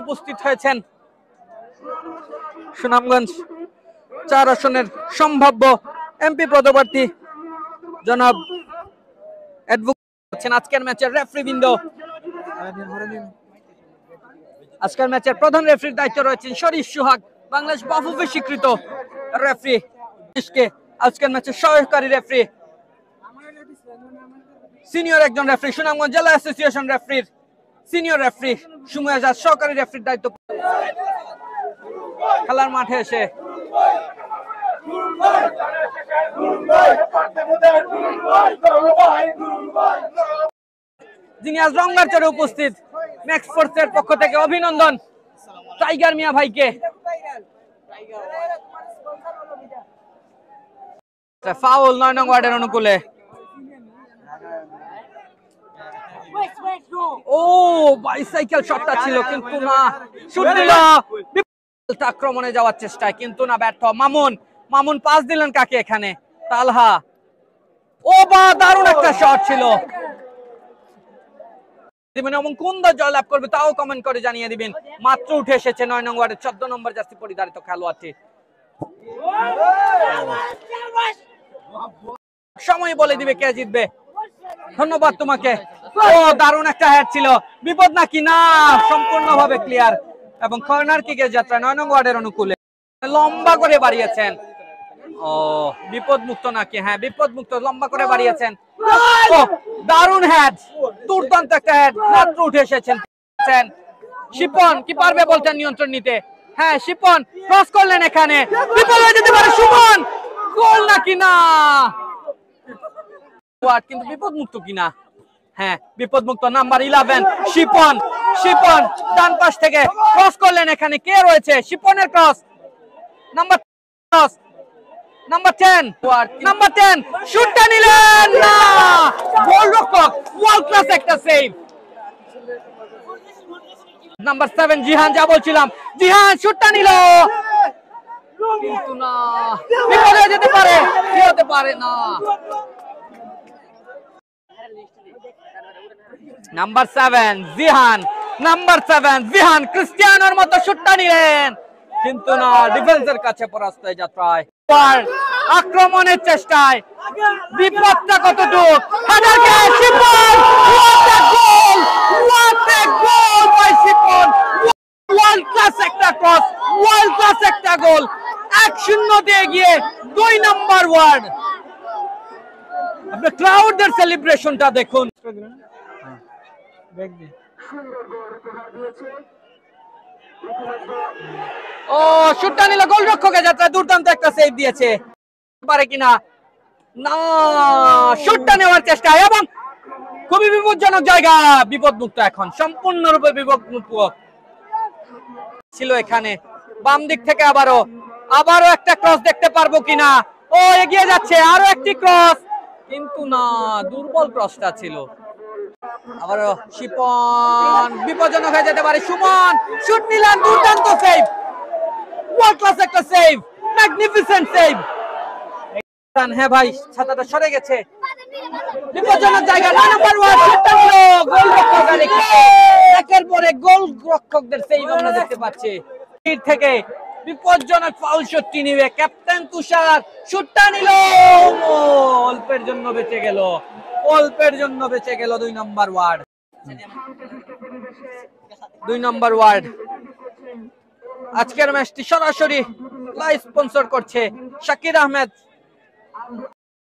উপস্থিত হয়েছেন সুনামগঞ্জ 4 আসনের সম্ভাব্য এমপি পদপ্রার্থী জনাব অ্যাডভোকেট। আজকের ম্যাচের রেফারিবৃন্দ, আজকের ম্যাচের প্রধান রেফারির দায়িত্ব রয়েছেন শরীফ সোহাগ, বাংলাদেশ বাফুফে স্বীকৃত রেফারি। আজকের ম্যাচের সহকারী রেফারি সিনিয়র একজন রেফারি, সুনামগঞ্জ জেলা অ্যাসোসিয়েশন রেফারির সিনিয়র রেফারি সুময় আজাদ সহকারী রেফারির দায়িত্ব। খেলার মাঠে এসে যিনি আজ রংগার চড়ে উপস্থিত, ম্যাক্স ফোর্সের পক্ষ থেকে অভিনন্দন টাইগার মিয়া ভাইকে। ফাউল 9 নং ওয়ার্ডের অনুকূলে। ও বাইসাইকেল শটটা ছিল কিন্তু না, শুট দিল আক্রমণে যাওয়ার চেষ্টায় কিন্তু না, ব্যর্থ। মামুন পাস দিলেন কাকে এখানে? তালহা। ও বা দারুণ একটা শট ছিল। এবং কোন দল জয়লাভ করবে তাও কমেন্ট করে জানিয়ে দিবেন। মাত্র উঠে এসেছে 9 নং ওয়ার্ডের 14 নম্বর জার্সি পরিধারিত খেলোয়াড়টি। সময় বলে দিবে কে জিতবে। ধন্যবাদ তোমাকে। ও দারুণ একটা হেড ছিল। বিপদ নাকি? না, সম্পূর্ণভাবে ক্লিয়ার। এবং কর্নার কিকের যাত্রা 9 নং ওয়ার্ডের অনুকূলে লম্বা করে বাড়িয়েছেন। ও বিপদ মুক্ত নাকি? হ্যাঁ বিপদ মুক্ত, লম্বা করে বাড়িয়েছেন। দারুণ হেড, দুর্দান্ত একটা হেড। মাত্র উঠে এসেছেন শিপন। কি পারবে বলছেন নিয়ন্ত্রণ নিতে? হ্যাঁ শিপন ক্রস করলেন, এখানে বিপদ হয়ে যেতে পারে। সুমন গোল নাকি? না, কিন্তু বিপদ মুক্ত কিনা? হ্যাঁ বিপদ মুক্ত। নাম্বার 11 শিপন ডান পাশ থেকে ক্রস করলেন, এখানে কে রয়েছে? শিপনের ক্রস। নাম্বার 10 শুটটা নিলেন না, গোলরক্ষক ওয়ার্ল্ড ক্লাস একটা সেভ। নাম্বার 7 জিহান, যা বলছিলাম, জিহান শুটটা নিল কিন্তু না, বিপদ হয়ে যেতে পারে। কি হতে পারে? না, নাম্বার 7 জিহান ক্রিস্টিয়ানোর মতো শুটটা নিলেন কিন্তু না, ডিফেন্সের কাছে পরাস্ত হয়ে যাত্রায়। আক্রমণের চেষ্টায় বিপদটা কতটুক? ওয়ার্ল্ড ক্লাস একটা ক্রস, ওয়ার্ল্ড ক্লাস একটা গোল। 1-0 দিয়ে গিয়ে 2 নম্বর ওয়ার্ড। আপনি ক্রাউডের সেলিব্রেশনটা দেখুন। ও শুটটা নিল, গোলরক্ষকের যাত্রা দুর্দান্ত একটা সেভ দিয়েছে। পারে কিনা? না, শুটটা নেওয়ার চেষ্টা এবং খুবই বিপজ্জনক জায়গা। বিপদমুক্ত, এখন সম্পূর্ণরূপে বিপদমুক্ত ছিল। এখানে বাম দিক থেকে আবারও একটা ক্রস দেখতে পারবো কিনা? ও এগিয়ে যাচ্ছে, আরো একটি ক্রস কিন্তু না, দুর্বল ক্রসটা ছিল। আবারও শিপন, বিপজ্জনক হয়ে যেতে পারে। সুমন শুট নিলেন, দুর্দান্ত সেভ, ওয়ার্ল্ড ক্লাস একটা সেভ, ম্যাগনিফিসেন্ট সেভ। হ্যাঁ ভাই, ছাতাটা সরে গেছে। বিপজ্জনক জায়গা, 9 নম্বর ওয়ার্ড, শুটটা নিল গোলরক্ষক। একের পরে গোলরক্ষকদের সেভ আমরা দেখতে পাচ্ছি। থেকে বিপজ্জনক ফাউল শটটি নিবে ক্যাপ্টেন তুষার, শুটটা নিল, অল্পের জন্য বেঁচে গেল 2 নম্বর ওয়ার্ড। 2 নম্বর ওয়ার্ড। আজকের ম্যাচটি সরাসরি লাইভ স্পন্সর করছে শাকির আহমেদ।